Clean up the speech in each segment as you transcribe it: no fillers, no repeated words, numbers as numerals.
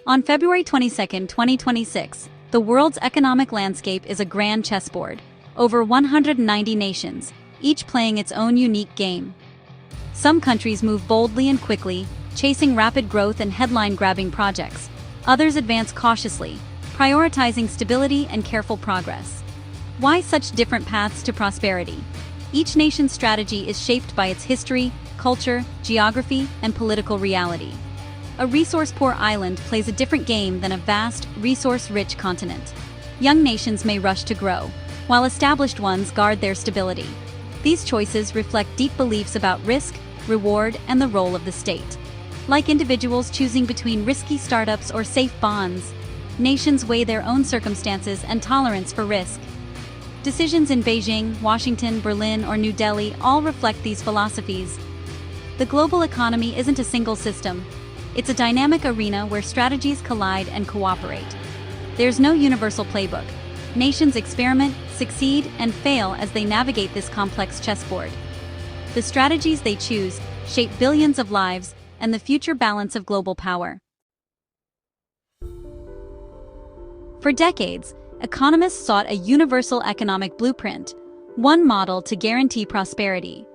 On February 22, 2026, the world's economic landscape is a grand chessboard, over 190 nations, each playing its own unique game. Some countries move boldly and quickly, chasing rapid growth and headline-grabbing projects. Others advance cautiously, prioritizing stability and careful progress. Why such different paths to prosperity? Each nation's strategy is shaped by its history, culture, geography, and political reality. A resource-poor island plays a different game than a vast, resource-rich continent. Young nations may rush to grow, while established ones guard their stability. These choices reflect deep beliefs about risk, reward, and the role of the state. Like individuals choosing between risky startups or safe bonds, nations weigh their own circumstances and tolerance for risk. Decisions in Beijing, Washington, Berlin, or New Delhi all reflect these philosophies. The global economy isn't a single system. It's a dynamic arena where strategies collide and cooperate. There's no universal playbook. Nations experiment, succeed, and fail as they navigate this complex chessboard. The strategies they choose shape billions of lives and the future balance of global power. For decades, economists sought a universal economic blueprint, one model to guarantee prosperity.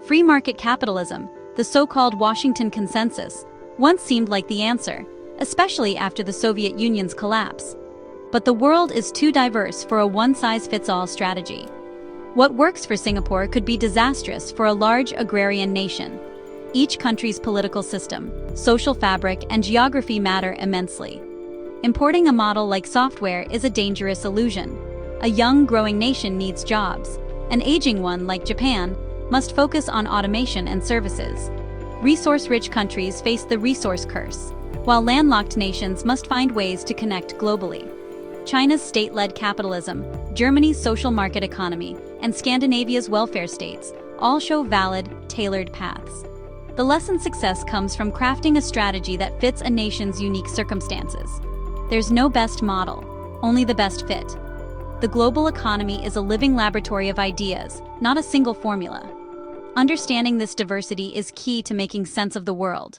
Free market capitalism, the so-called Washington Consensus, once seemed like the answer, especially after the Soviet Union's collapse. But the world is too diverse for a one-size-fits-all strategy. What works for Singapore could be disastrous for a large agrarian nation. Each country's political system, social fabric, and geography matter immensely. Importing a model like software is a dangerous illusion. A young, growing nation needs jobs. An aging one, like Japan, must focus on automation and services. Resource-rich countries face the resource curse, while landlocked nations must find ways to connect globally. China's state-led capitalism, Germany's social market economy, and Scandinavia's welfare states all show valid, tailored paths. The lesson's success comes from crafting a strategy that fits a nation's unique circumstances. There's no best model, only the best fit. The global economy is a living laboratory of ideas, not a single formula. Understanding this diversity is key to making sense of the world.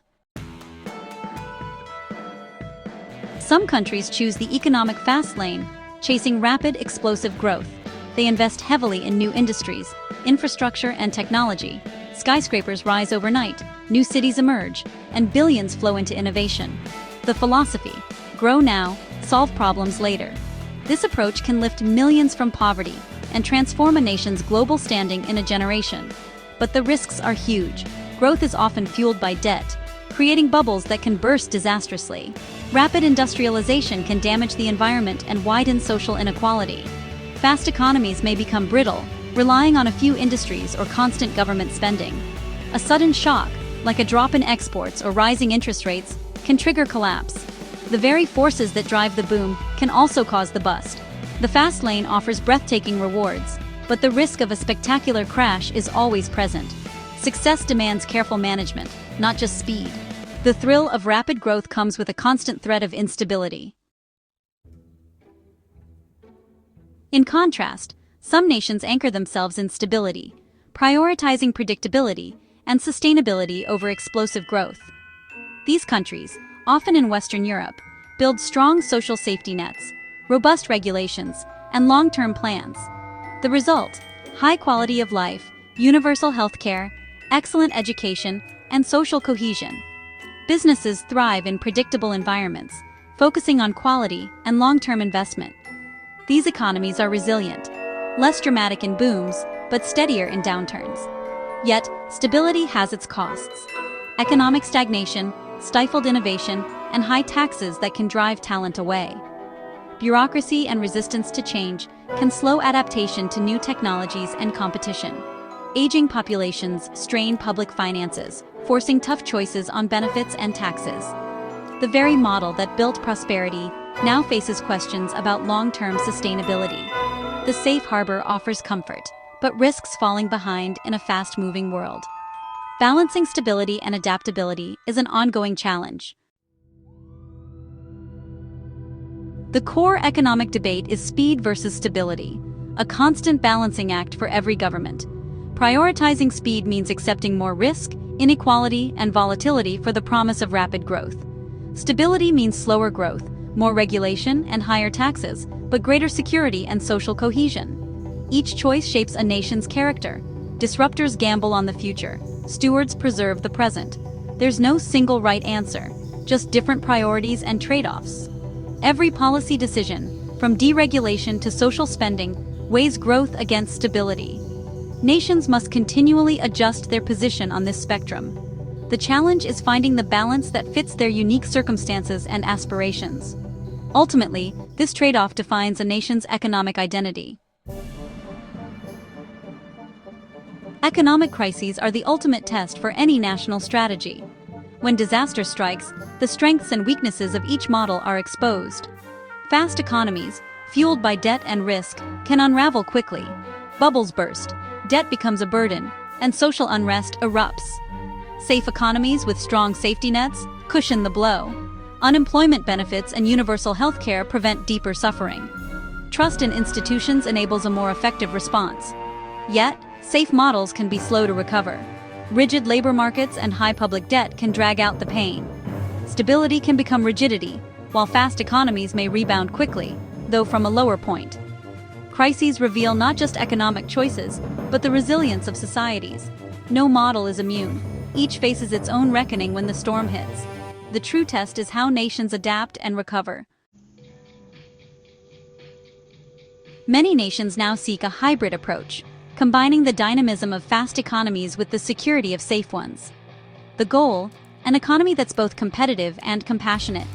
Some countries choose the economic fast lane, chasing rapid, explosive growth. They invest heavily in new industries, infrastructure, and technology. Skyscrapers rise overnight, new cities emerge, and billions flow into innovation. The philosophy: grow now, solve problems later. This approach can lift millions from poverty and transform a nation's global standing in a generation. But the risks are huge. Growth is often fueled by debt, creating bubbles that can burst disastrously. Rapid industrialization can damage the environment and widen social inequality. Fast economies may become brittle, relying on a few industries or constant government spending. A sudden shock, like a drop in exports or rising interest rates, can trigger collapse. The very forces that drive the boom can also cause the bust. The fast lane offers breathtaking rewards, but the risk of a spectacular crash is always present. Success demands careful management, not just speed. The thrill of rapid growth comes with a constant threat of instability. In contrast, some nations anchor themselves in stability, prioritizing predictability and sustainability over explosive growth. These countries, often in Western Europe, build strong social safety nets, robust regulations, and long-term plans. The result: high quality of life, universal healthcare, excellent education, and social cohesion. Businesses thrive in predictable environments, focusing on quality and long-term investment. These economies are resilient, less dramatic in booms, but steadier in downturns. Yet, stability has its costs. Economic stagnation, stifled innovation, and high taxes that can drive talent away. Bureaucracy and resistance to change can slow adaptation to new technologies and competition. Aging populations strain public finances, forcing tough choices on benefits and taxes. The very model that built prosperity now faces questions about long-term sustainability. The safe harbor offers comfort, but risks falling behind in a fast-moving world. Balancing stability and adaptability is an ongoing challenge. The core economic debate is speed versus stability, a constant balancing act for every government. Prioritizing speed means accepting more risk, inequality, and volatility for the promise of rapid growth. Stability means slower growth, more regulation and higher taxes, but greater security and social cohesion. Each choice shapes a nation's character. Disruptors gamble on the future, stewards preserve the present. There's no single right answer, just different priorities and trade-offs. Every policy decision, from deregulation to social spending, weighs growth against stability. Nations must continually adjust their position on this spectrum. The challenge is finding the balance that fits their unique circumstances and aspirations. Ultimately, this trade-off defines a nation's economic identity. Economic crises are the ultimate test for any national strategy. When disaster strikes, the strengths and weaknesses of each model are exposed. Fast economies, fueled by debt and risk, can unravel quickly. Bubbles burst, debt becomes a burden, and social unrest erupts. Safe economies with strong safety nets cushion the blow. Unemployment benefits and universal health care prevent deeper suffering. Trust in institutions enables a more effective response. Yet, safe models can be slow to recover. Rigid labor markets and high public debt can drag out the pain. Stability can become rigidity, while fast economies may rebound quickly, though from a lower point. Crises reveal not just economic choices, but the resilience of societies. No model is immune. Each faces its own reckoning when the storm hits. The true test is how nations adapt and recover. Many nations now seek a hybrid approach, combining the dynamism of fast economies with the security of safe ones. The goal, an economy that's both competitive and compassionate.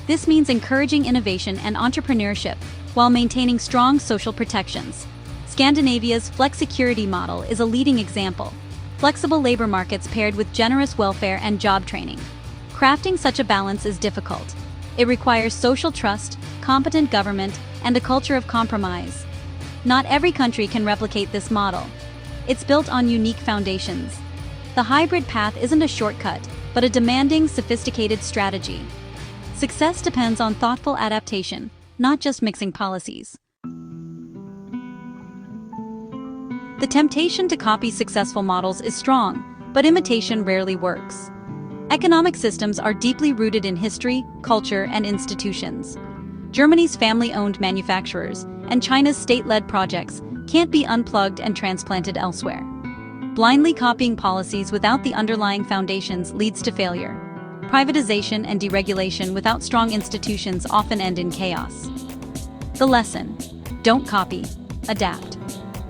This means encouraging innovation and entrepreneurship while maintaining strong social protections. Scandinavia's flexicurity model is a leading example. Flexible labor markets paired with generous welfare and job training. Crafting such a balance is difficult. It requires social trust, competent government, and a culture of compromise. Not every country can replicate this model. It's built on unique foundations. The hybrid path isn't a shortcut, but a demanding, sophisticated strategy. Success depends on thoughtful adaptation, not just mixing policies. The temptation to copy successful models is strong, but imitation rarely works. Economic systems are deeply rooted in history, culture, and institutions. Germany's family-owned manufacturers and China's state-led projects can't be unplugged and transplanted elsewhere. Blindly copying policies without the underlying foundations leads to failure. Privatization and deregulation without strong institutions often end in chaos. The lesson: don't copy, adapt.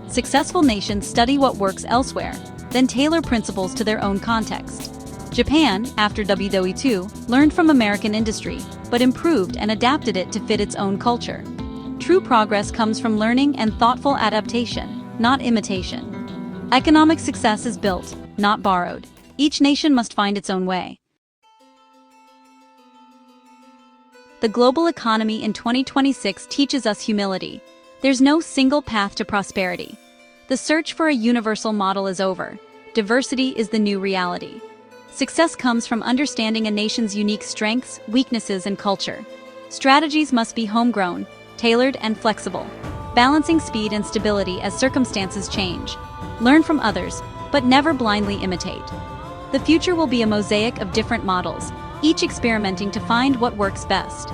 Successful nations study what works elsewhere, then tailor principles to their own context. Japan, after WW2, learned from American industry, but improved and adapted it to fit its own culture. True progress comes from learning and thoughtful adaptation, not imitation. Economic success is built, not borrowed. Each nation must find its own way. The global economy in 2026 teaches us humility. There's no single path to prosperity. The search for a universal model is over. Diversity is the new reality. Success comes from understanding a nation's unique strengths, weaknesses, and culture. Strategies must be homegrown, tailored, and flexible, balancing speed and stability as circumstances change. Learn from others, but never blindly imitate. The future will be a mosaic of different models, each experimenting to find what works best.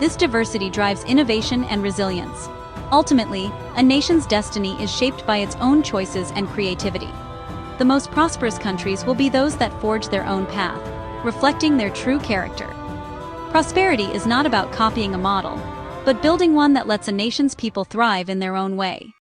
This diversity drives innovation and resilience. Ultimately, a nation's destiny is shaped by its own choices and creativity. The most prosperous countries will be those that forge their own path, reflecting their true character. Prosperity is not about copying a model, but building one that lets a nation's people thrive in their own way.